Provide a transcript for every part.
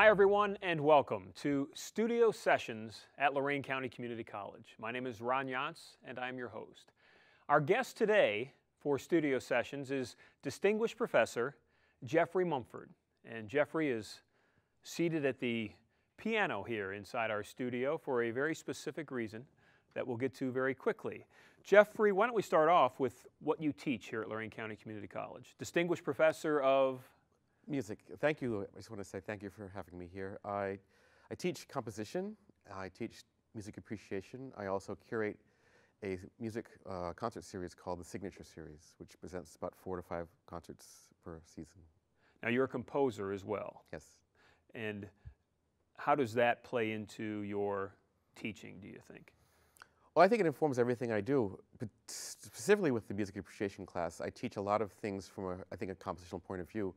Hi everyone and welcome to Studio Sessions at Lorain County Community College. My name is Ron Yantz and I'm your host. Our guest today for Studio Sessions is Distinguished Professor Jeffrey Mumford. And Jeffrey is seated at the piano here inside our studio for a very specific reason that we'll get to very quickly. Jeffrey, why don't we start off with what you teach here at Lorain County Community College? Distinguished Professor of Music. Thank you. I just want to say thank you for having me here. I teach composition. I teach music appreciation. I also curate a music concert series called the Signature Series, which presents about 4 to 5 concerts per season. Now you're a composer as well. Yes. And how does that play into your teaching, do you think? Well, I think it informs everything I do, but specifically with the music appreciation class, I teach a lot of things from I think a compositional point of view,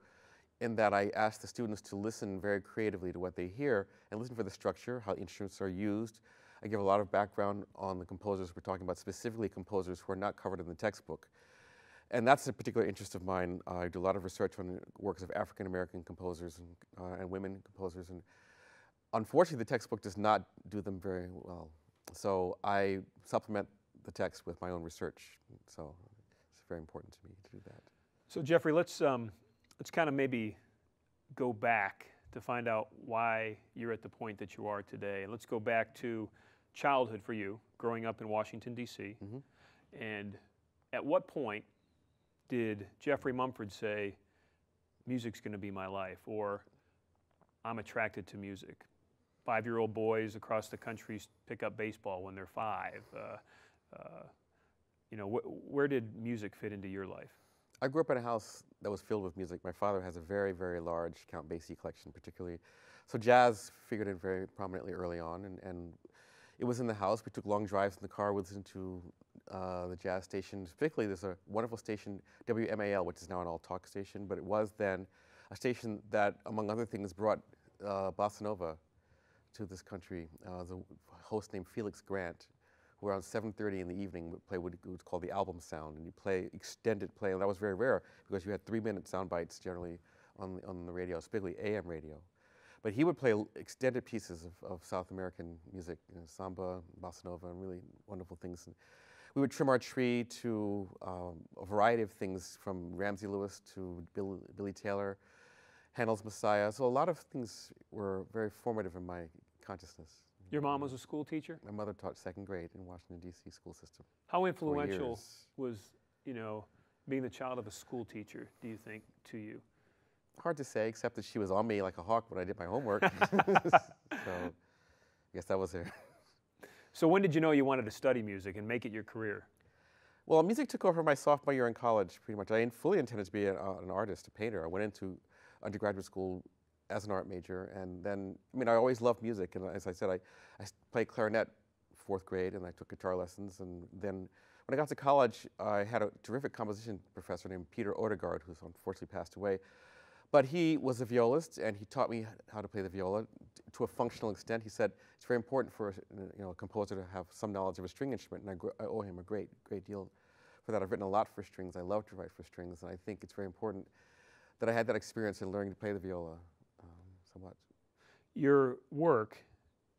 in that I ask the students to listen very creatively to what they hear and listen for the structure, how instruments are used. I give a lot of background on the composers we're talking about, specifically composers who are not covered in the textbook. And that's a particular interest of mine. I do a lot of research on works of African American composers and women composers. And unfortunately, the textbook does not do them very well. So I supplement the text with my own research. So it's very important to me to do that. So Jeffrey, let's kind of maybe go back to find out why you're at the point that you are today. And let's go back to childhood for you, growing up in Washington, D.C. Mm-hmm. And at what point did Jeffrey Mumford say, music's going to be my life, or I'm attracted to music? 5-year-old boys across the country pick up baseball when they're 5. Where did music fit into your life? I grew up in a house that was filled with music. My father has a very, very large Count Basie collection, particularly. So jazz figured in very prominently early on, and it was in the house. We took long drives in the car with us into the jazz stations. Particularly, there's a wonderful station, WMAL, which is now an all-talk station, but it was then a station that, among other things, brought bossa nova to this country. The host named Felix Grant, who around 7:30 in the evening would play what was called the album sound, and you play extended play, and that was very rare because you had 3-minute sound bites generally on the radio, particularly AM radio. But he would play extended pieces of South American music, samba, bossa nova, and really wonderful things. And we would trim our tree to a variety of things, from Ramsey Lewis to Billy Taylor, Handel's Messiah. So a lot of things were very formative in my consciousness. Your mom was a school teacher? My mother taught 2nd grade in Washington, D.C. school system. How influential was, being the child of a school teacher, do you think, to you? Hard to say, except that she was on me like a hawk when I did my homework. So I guess that was her. So when did you know you wanted to study music and make it your career? Well, music took over my sophomore year in college, pretty much. I fully intended to be an artist, a painter. I went into undergraduate school as an art major, and then, I always loved music, and as I said, I played clarinet 4th grade, and I took guitar lessons, and then when I got to college, I had a terrific composition professor named Peter Odegaard, who's unfortunately passed away, but he was a violist, and he taught me how to play the viola to a functional extent. He said it's very important for a composer to have some knowledge of a string instrument, and I owe him a great deal for that. I've written a lot for strings. I love to write for strings, and I think it's very important that I had that experience in learning to play the viola somewhat. Your work,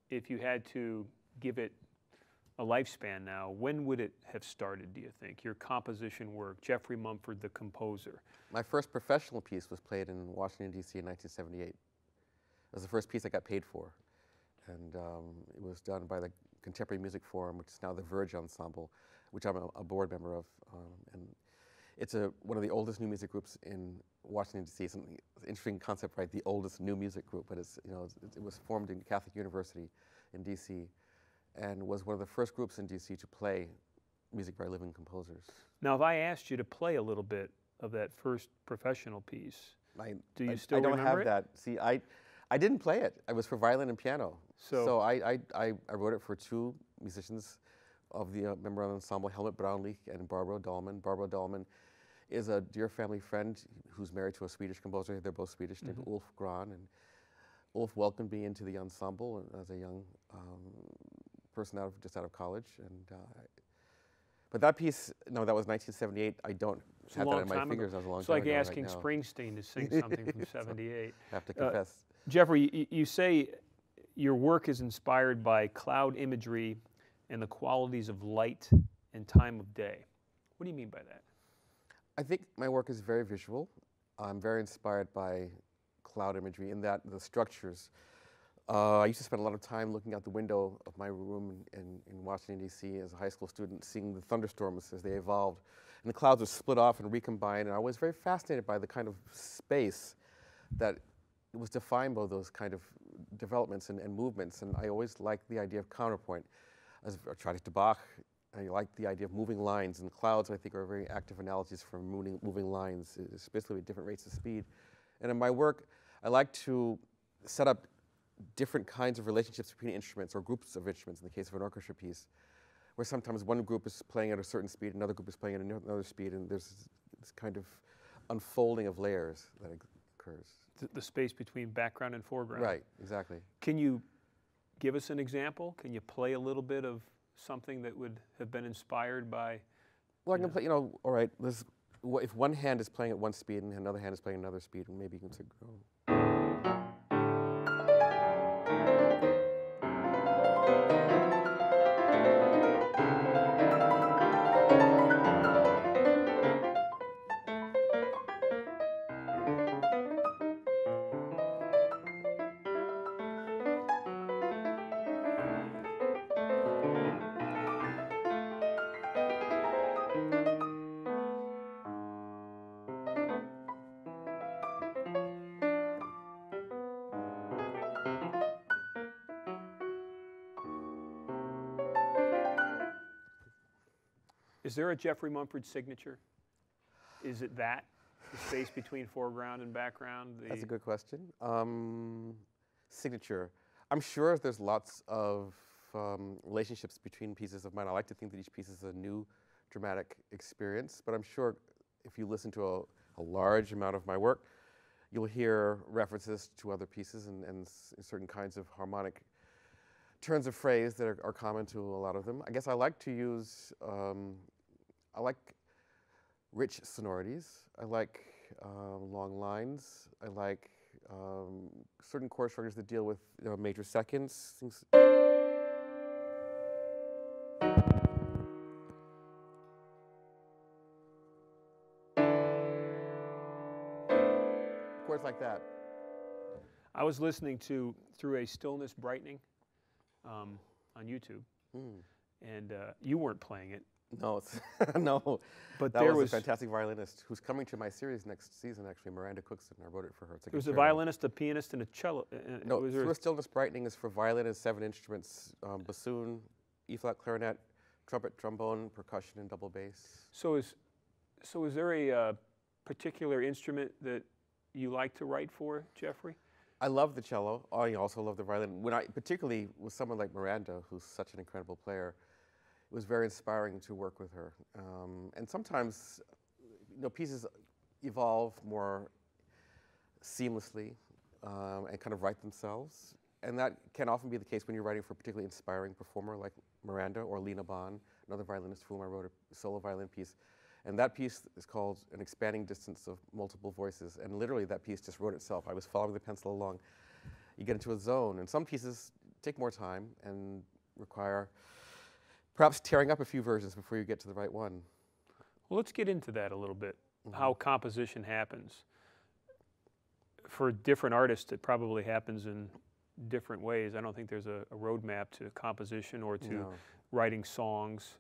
if you had to give it a lifespan now, when would it have started, do you think? Your composition work, Jeffrey Mumford, the composer. My first professional piece was played in Washington, D.C. in 1978. It was the first piece I got paid for. And it was done by the Contemporary Music Forum, which is now the Verge Ensemble, which I'm a board member of. And it's one of the oldest new music groups in Washington, D.C. It's an interesting concept, right? The oldest new music group, but it was formed in Catholic University in D.C. and was one of the first groups in D.C. to play music by living composers. Now, if I asked you to play a little bit of that first professional piece, do you still remember it? I don't have that. See, I didn't play it. It was for violin and piano. So I wrote it for 2 musicians of the member of the ensemble, Helmut Braunlich and Barbara Dahlman. Barbara Dahlman is a dear family friend who's married to a Swedish composer. They're both Swedish, named Ulf Gran. And Ulf welcomed me into the ensemble as a young person just out of college. And but that piece, no, that was 1978. I don't have that in my fingers. That was a long time ago. It's like asking Springsteen to sing something from '78. I have to confess. Jeffrey, you say your work is inspired by cloud imagery and the qualities of light and time of day. What do you mean by that? I think my work is very visual. I'm very inspired by cloud imagery in that the structures. I used to spend a lot of time looking out the window of my room in Washington, D.C. as a high school student, seeing the thunderstorms as they evolved. And the clouds would split off and recombine, and I was very fascinated by the kind of space that was defined by those kind of developments and movements. And I always liked the idea of counterpoint. As I tried to Bach, I liked the idea of moving lines, and clouds, I think, are very active analogies for moving lines, especially with different rates of speed. And in my work, I like to set up different kinds of relationships between instruments or groups of instruments in the case of an orchestra piece, where sometimes one group is playing at a certain speed, another group is playing at another speed, and there's this kind of unfolding of layers that occurs. The space between background and foreground. Right, exactly. Can you give us an example? Can you play a little bit of something that would have been inspired by? Well, I can play, all right, if one hand is playing at one speed and another hand is playing another speed, and maybe you can say, oh. Is there a Jeffrey Mumford signature? Is it that, the space between foreground and background? That's a good question. Signature. I'm sure there's lots of relationships between pieces of mine. I like to think that each piece is a new dramatic experience, but I'm sure if you listen to a large amount of my work, you'll hear references to other pieces and certain kinds of harmonic turns of phrase that are common to a lot of them. I guess I like to use, I like rich sonorities. I like long lines. I like certain chord structures that deal with major seconds. Chords like that. I was listening to Through a Stillness Brightening on YouTube, and you weren't playing it. No, no. But that there was a fantastic violinist who's coming to my series next season, actually, Miranda Cookson. I wrote it for her. There was a violinist, a pianist, and a cello. No, Through a Stillness Brightening is for violin and 7 instruments, bassoon, E-flat clarinet, trumpet, trombone, percussion, and double bass. So is there a particular instrument that you like to write for, Jeffrey? I love the cello. I also love the violin. Particularly with someone like Miranda, who's such an incredible player, it was very inspiring to work with her. And sometimes, pieces evolve more seamlessly and kind of write themselves. And that can often be the case when you're writing for a particularly inspiring performer like Miranda or Lena Bon, another violinist for whom I wrote a solo violin piece. And that piece is called An Expanding Distance of Multiple Voices. And literally that piece just wrote itself. I was following the pencil along. You get into a zone. And some pieces take more time and require perhaps tearing up a few versions before you get to the right one. Well, let's get into that a little bit, how composition happens. For different artists, it probably happens in different ways. I don't think there's a roadmap to composition or to writing songs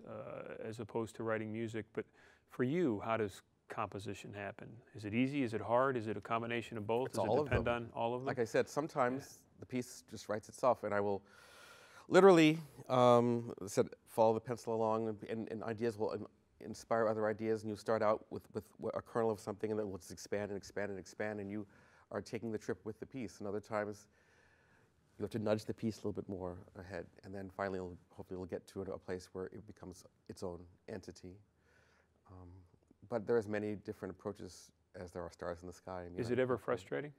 as opposed to writing music. But for you, how does composition happen? Is it easy? Is it hard? Is it a combination of both? Does it depend on all of them? Like I said, sometimes the piece just writes itself, and I will literally follow the pencil along, and ideas will inspire other ideas, and you start out with a kernel of something, and then we'll just expand and expand and expand, and you are taking the trip with the piece. And other times, you have to nudge the piece a little bit more ahead, and then finally, hopefully, it'll get to a place where it becomes its own entity. But there's many different approaches as there are stars in the sky. Is it ever frustrating?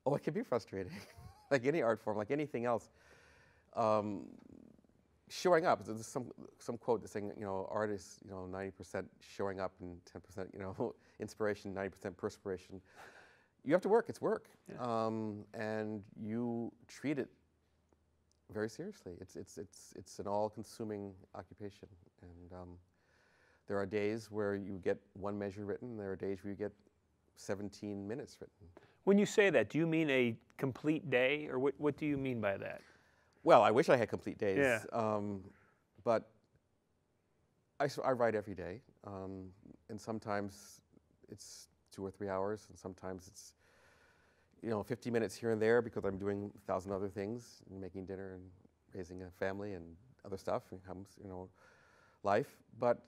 Oh, it can be frustrating, like any art form, like anything else. Showing up, there's some quote that's saying, art is 90% showing up and 10% inspiration, 90% perspiration. You have to work. It's work, and and you treat it very seriously. It's an all-consuming occupation, and there are days where you get one measure written, and there are days where you get 17 minutes written. When you say that, do you mean a complete day, or what do you mean by that? Well, I wish I had complete days, Yeah. but I write every day, and sometimes it's 2 or 3 hours, and sometimes it's 50 minutes here and there because I'm doing 1,000 other things, and making dinner and raising a family and other stuff, and comes life. But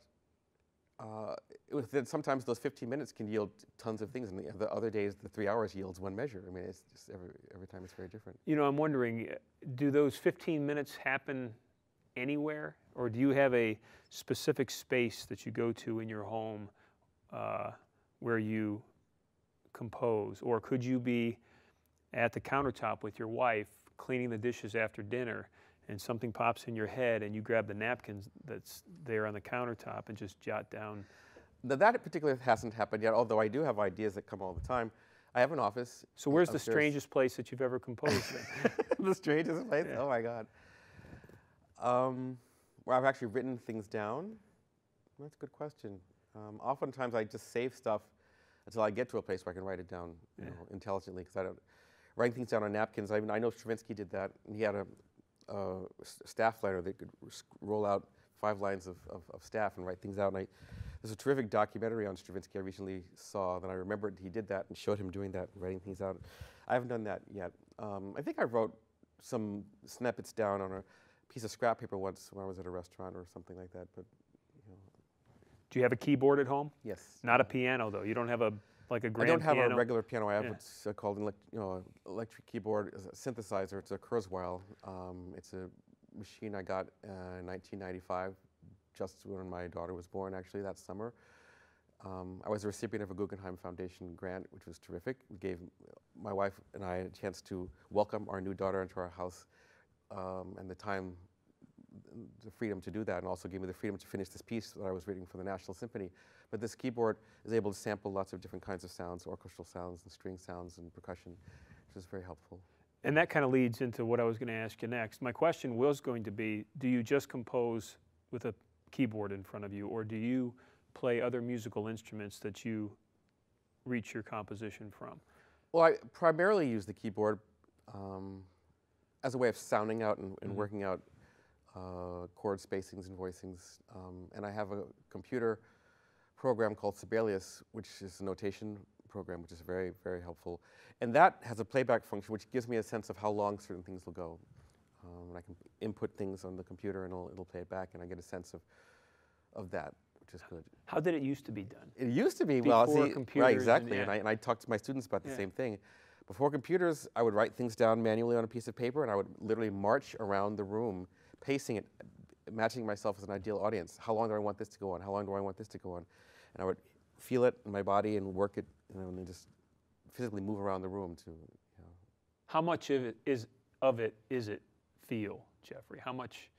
sometimes those 15 minutes can yield tons of things, and the other days the 3 hours yields one measure. I mean, it's just every time it's very different. I'm wondering, do those 15 minutes happen anywhere, or do you have a specific space that you go to in your home where you compose, or could you be at the countertop with your wife cleaning the dishes after dinner, and something pops in your head and you grab the napkins that's there on the countertop and just jot down? That particularly hasn't happened yet, although I do have ideas that come all the time. I have an office. So where's upstairs. the strangest place that you've ever composed in? The strangest place? Yeah. Oh my God. Where I've actually written things down? That's a good question. Oftentimes I just save stuff until I get to a place where I can write it down intelligently, because I don't writing things down on napkins. I know Stravinsky did that, and he had a staff liner that could roll out 5 lines of staff and write things out. And there's a terrific documentary on Stravinsky I recently saw that I remembered he did that, and showed him doing that, writing things out. I haven't done that yet. I think I wrote some snippets down on a piece of scrap paper once when I was at a restaurant or something like that. But Do you have a keyboard at home? Yes. Not a piano, though. You don't have a grand piano? I don't have a regular piano. I have what's called an electric keyboard, a synthesizer. It's a Kurzweil. It's a machine I got in 1995, just when my daughter was born, actually, that summer. I was a recipient of a Guggenheim Foundation grant, which was terrific. It gave my wife and I a chance to welcome our new daughter into our house, and the freedom to do that, and also gave me the freedom to finish this piece that I was reading for the National Symphony. But this keyboard is able to sample lots of different kinds of sounds, orchestral sounds and string sounds and percussion, which is very helpful. And that kind of leads into what I was going to ask you next. My question was going to be, do you just compose with a keyboard in front of you, or do you play other musical instruments that you reach your composition from? Well, I primarily use the keyboard as a way of sounding out and working out chord spacings and voicings. And I have a computer program called Sibelius, which is a notation program, which is very, very helpful. And that has a playback function, which gives me a sense of how long certain things will go. And I can input things on the computer, and it'll play it back, and I get a sense of that, which is good. How did it used to be done? It used to be, before computers, right, exactly. And I talk to my students about the same thing. Before computers, I would write things down manually on a piece of paper, and I would literally march around the room, pacing it, imagining myself as an ideal audience. How long do I want this to go on? How long do I want this to go on? And I would feel it in my body and work it, and then just physically move around the room to. How much of it is it feel, Jeffrey? How much?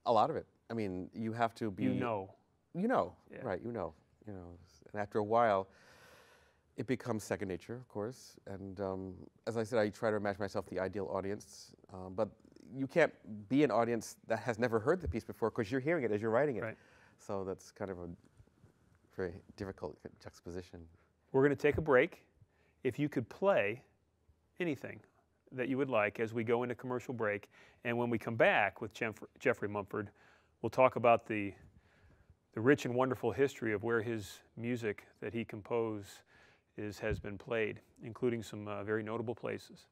A lot of it. I mean, you have to be. You know, Right? And after a while, it becomes second nature, of course. And as I said, I try to imagine myself the ideal audience, but you can't be an audience that has never heard the piece before, because you're hearing it as you're writing it. Right. So that's kind of a very difficult juxtaposition. We're going to take a break. If you could play anything that you would like as we go into commercial break, and when we come back with Jeffrey Mumford, we'll talk about the rich and wonderful history of where his music that he composed has been played, including some very notable places.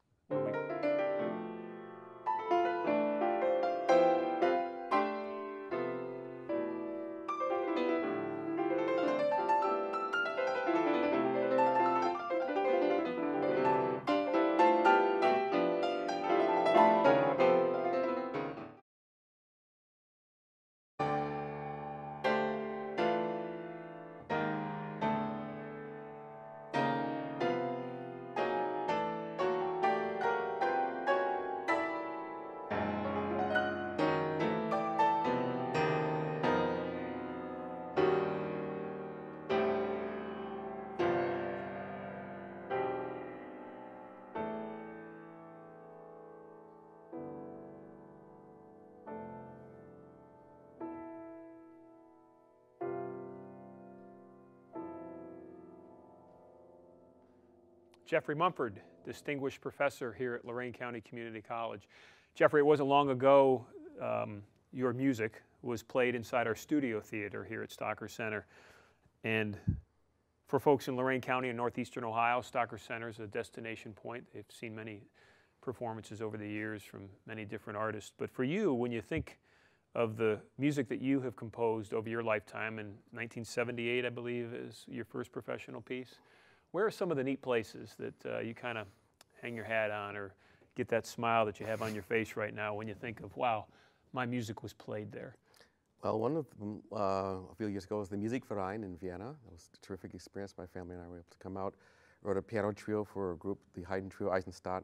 Jeffrey Mumford, Distinguished Professor here at Lorain County Community College. Jeffrey, it wasn't long ago your music was played inside our studio theater here at Stocker Center. And for folks in Lorain County and northeastern Ohio, Stocker Center is a destination point. They've seen many performances over the years from many different artists. But for you, when you think of the music that you have composed over your lifetime, in 1978, I believe, is your first professional piece, where are some of the neat places that you kind of hang your hat on or get that smile that you have on your face right now when you think of, wow, my music was played there? Well, one of them a few years ago was the Musikverein in Vienna. That was a terrific experience. My family and I were able to come out, wrote a piano trio for a group, the Haydn Trio Eisenstadt.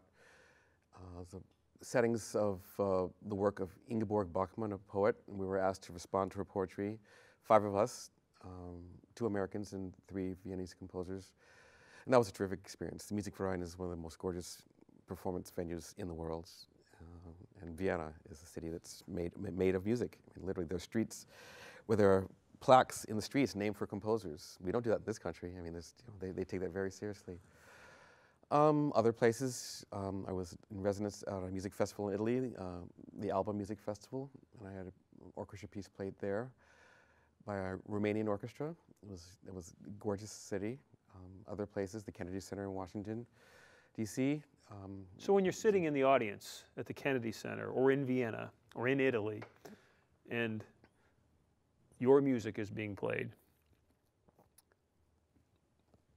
The settings of the work of Ingeborg Bachmann, a poet, and we were asked to respond to her poetry. 5 of us, 2 Americans and 3 Viennese composers. And that was a terrific experience. The Musikverein is one of the most gorgeous performance venues in the world. And Vienna is a city that's made of music. I mean, literally, there are streets where there are plaques in the streets named for composers. We don't do that in this country. I mean, they take that very seriously. Other places, I was in residence at a music festival in Italy, the Alba Music Festival, and I had an orchestra piece played there by a Romanian orchestra. It was a gorgeous city. Other places, the Kennedy Center in Washington, D.C. So when you're sitting in the audience at the Kennedy Center or in Vienna or in Italy and your music is being played,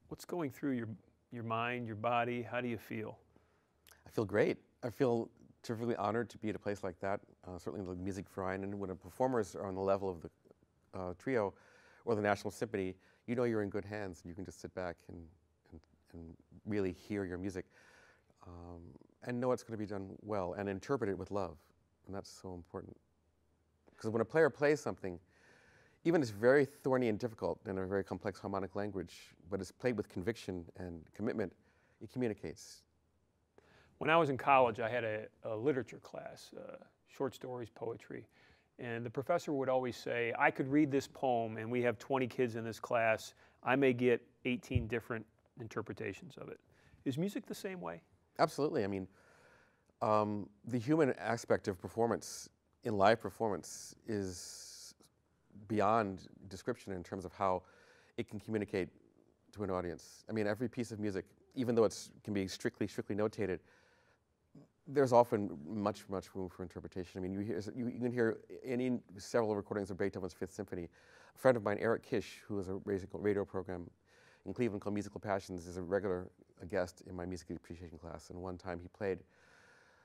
what's going through your mind, your body? How do you feel? I feel great. I feel terrifically honored to be at a place like that, certainly the Musikverein. And when the performers are on the level of the trio or the National Symphony, you know you're in good hands, and you can just sit back and really hear your music and know it's going to be done well and interpret it with love. And that's so important. Because when a player plays something, even if it's very thorny and difficult in a very complex harmonic language, but it's played with conviction and commitment, it communicates. When I was in college, I had a literature class, short stories, poetry. And the professor would always say, I could read this poem, and we have 20 kids in this class. I may get 18 different interpretations of it. Is music the same way? Absolutely. I mean, the human aspect of performance, in live performance, is beyond description in terms of how it can communicate to an audience. I mean, every piece of music, even though it can be strictly notated, there's often much room for interpretation. I mean, you can hear several recordings of Beethoven's Fifth Symphony. A friend of mine, Eric Kish, who has a radio program in Cleveland called Musical Passions, is a regular guest in my music appreciation class. And one time he played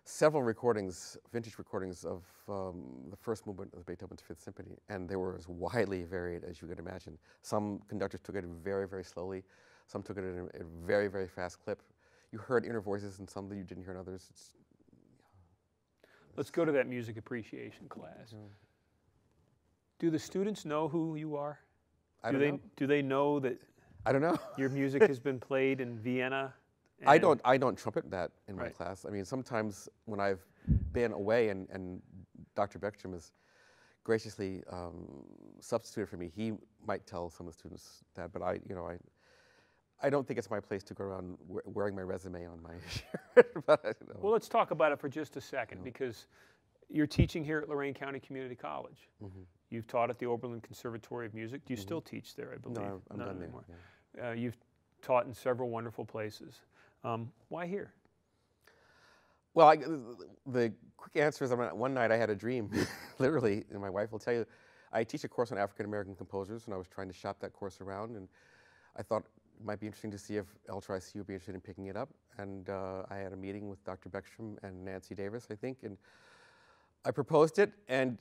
several recordings, vintage recordings of the first movement of Beethoven's Fifth Symphony, and they were as widely varied as you could imagine. Some conductors took it very slowly. Some took it at a very fast clip. You heard inner voices in some that you didn't hear in others. Let's go to that music appreciation class. Yeah. Do the students know who you are? I don't know. Do they know that I don't know. your music has been played in Vienna? I don't trumpet that in my Right. class. I mean, sometimes when I've been away and Dr. Beckstrom has graciously substituted for me, he might tell some of the students that, but I don't think it's my place to go around wearing my resume on my shirt. But, Well, let's talk about it for just a second, because you're teaching here at Lorain County Community College. Mm-hmm. You've taught at the Oberlin Conservatory of Music. Do you still teach there, I believe? No, I'm Not done anymore. there. Yeah. You've taught in several wonderful places. Why here? Well, the quick answer is, one night I had a dream, literally, and my wife will tell you. I teach a course on African-American composers, and I was trying to shop that course around, and I thought it might be interesting to see if LTRIC would be interested in picking it up. And I had a meeting with Dr. Beckstrom and Nancy Davis, I think, and I proposed it, and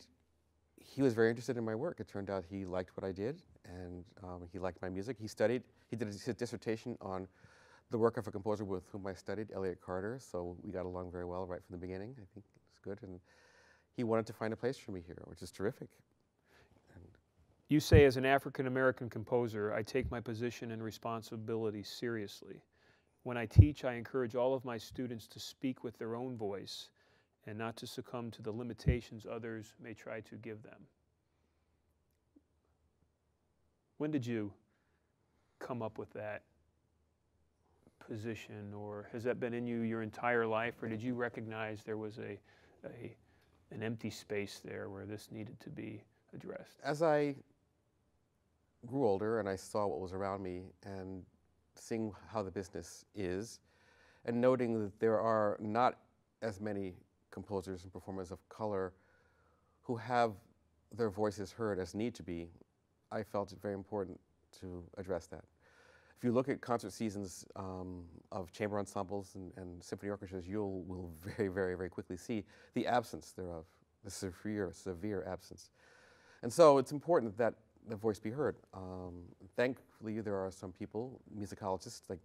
he was very interested in my work. It turned out he liked what I did, and he liked my music. He did his dissertation on the work of a composer with whom I studied, Elliott Carter, so we got along very well right from the beginning. I think it was good, and he wanted to find a place for me here, which is terrific. You say, as an African-American composer, I take my position and responsibility seriously. When I teach, I encourage all of my students to speak with their own voice and not to succumb to the limitations others may try to give them. When did you come up with that position, or has that been in you your entire life, or did you recognize there was an empty space there where this needed to be addressed? As I grew older and I saw what was around me and seeing how the business is, and noting that there are not as many composers and performers of color who have their voices heard as need to be, I felt it very important to address that. If you look at concert seasons of chamber ensembles and symphony orchestras, you will very, very, very quickly see the absence thereof, the severe absence. And so it's important that the voice be heard. Thankfully, there are some people, musicologists like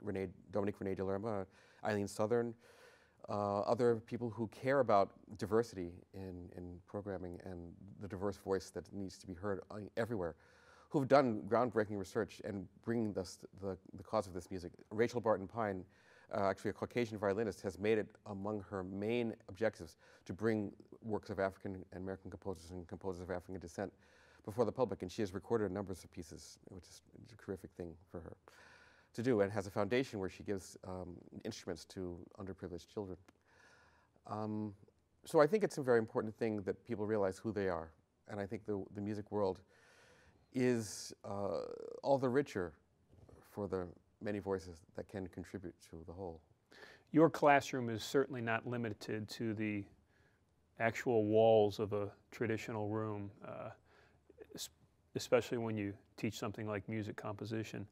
Dominique Renee DeLerma, Eileen Southern, other people who care about diversity in programming and the diverse voice that needs to be heard everywhere, who've done groundbreaking research and bring the cause of this music. Rachel Barton Pine, actually a Caucasian violinist, has made it among her main objectives to bring works of African and American composers and composers of African descent before the public, and she has recorded numbers of pieces, which is a terrific thing for her to do, and has a foundation where she gives instruments to underprivileged children. So I think it's a very important thing that people realize who they are, and I think the music world is all the richer for the many voices that can contribute to the whole. Your classroom is certainly not limited to the actual walls of a traditional room, especially when you teach something like music composition.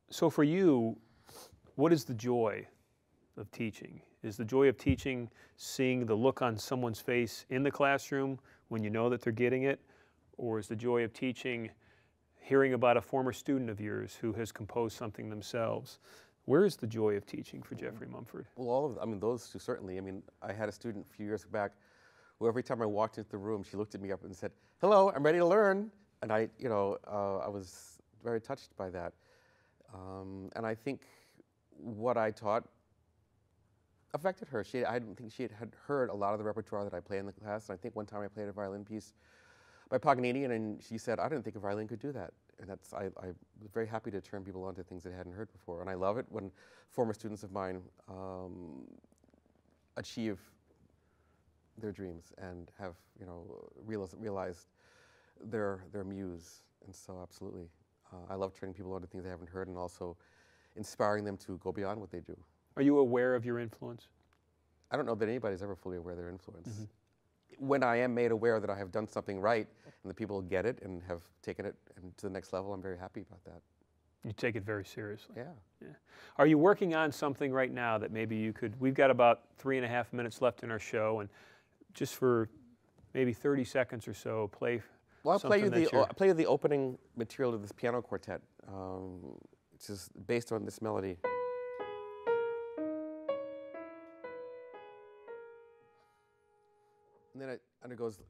So for you, what is the joy of teaching? Is the joy of teaching seeing the look on someone's face in the classroom when you know that they're getting it? Or is the joy of teaching hearing about a former student of yours who has composed something themselves? Where is the joy of teaching for Jeffrey Mumford? Well, all of them, those two certainly. I had a student a few years back who every time I walked into the room, she looked at me up and said, "Hello, I'm ready to learn." And I was very touched by that. And I think what I taught affected her. I don't think she had heard a lot of the repertoire that I play in the class. And I think one time I played a violin piece by Paganini, and she said, "I didn't think a violin could do that." And I was very happy to turn people on to things they hadn't heard before. And I love it when former students of mine achieve their dreams and have realized their muse. And so absolutely, I love turning people on to things they haven't heard and also inspiring them to go beyond what they do. Are you aware of your influence? I don't know that anybody's ever fully aware of their influence. Mm-hmm. When I am made aware that I have done something right and the people get it and have taken it to the next level, I'm very happy about that. You take it very seriously. Yeah. Are you working on something right now that maybe you could, we've got about 3.5 minutes left in our show, and just for maybe 30 seconds or so, play I'll play you the opening material of this piano quartet, which is based on this melody. And then it undergoes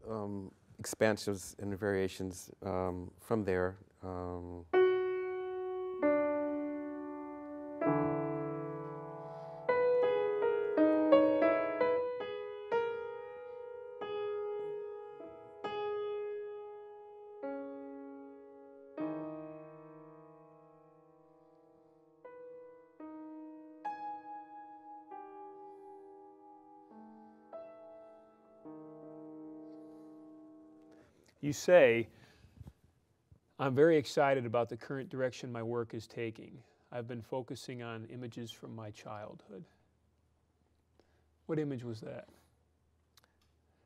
expansions and variations from there. You say, "I'm very excited about the current direction my work is taking. I've been focusing on images from my childhood." What image was that?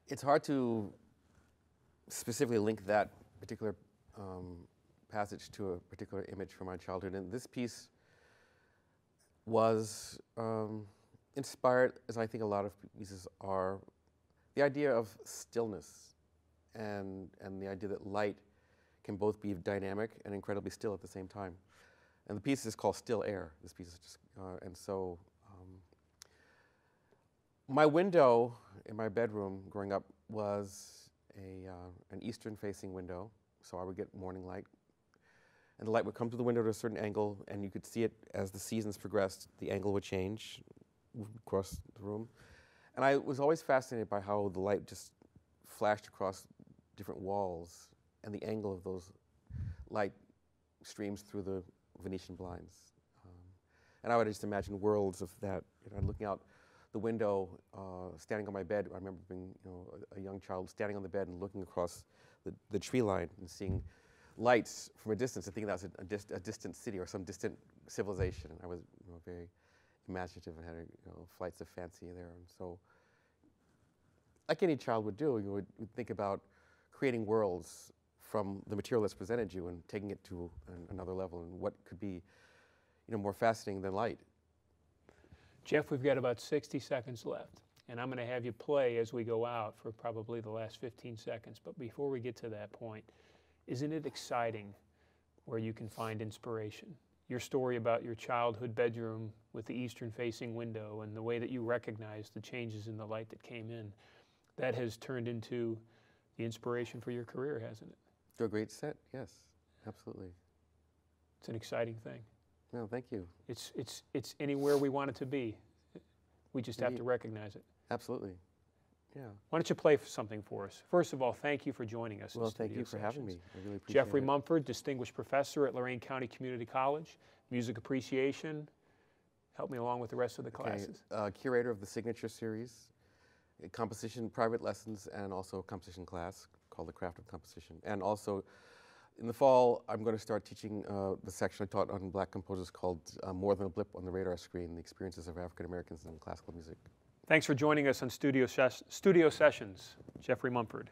It's hard to specifically link that particular passage to a particular image from my childhood. And this piece was inspired, as I think a lot of pieces are, the idea of stillness. And the idea that light can both be dynamic and incredibly still at the same time. And the piece is called Still Air. This piece is just, and so my window in my bedroom growing up was an eastern-facing window, so I would get morning light. And the light would come through the window at a certain angle, and you could see it as the seasons progressed. The angle would change across the room. And I was always fascinated by how the light just flashed across different walls and the angle of those light streams through the Venetian blinds. And I would just imagine worlds of that. You know, looking out the window, standing on my bed. I remember being, you know, a young child standing on the bed and looking across the tree line and seeing lights from a distance and thinking that was a distant city or some distant civilization. I was, you know, very imaginative and had, you know, flights of fancy there. And so, like any child would do, you would think about creating worlds from the material that's presented you and taking it to another level, and what could be, you know, more fascinating than light. Jeff, we've got about 60 seconds left, and I'm going to have you play as we go out for probably the last 15 seconds. But before we get to that point, isn't it exciting where you can find inspiration? Your story about your childhood bedroom with the eastern-facing window and the way that you recognized the changes in the light that came in, that has turned into the inspiration for your career, hasn't it? To a great set, yes, absolutely. It's an exciting thing. No, thank you. It's anywhere we want it to be. We just have to recognize it. Absolutely, yeah. Why don't you play something for us? First of all, thank you for joining us. Well, in thank you for Studio having me. Sessions. I really appreciate it. Jeffrey Mumford, Distinguished Professor at Lorain County Community College, Music Appreciation. Help me along with the rest of the classes. Curator of the Signature Series, composition, private lessons, and also a composition class called The Craft of Composition. And also, in the fall, I'm going to start teaching the section I taught on Black composers called More Than a Blip on the Radar Screen, the experiences of African Americans in classical music. Thanks for joining us on Studio Sessions, Jeffrey Mumford.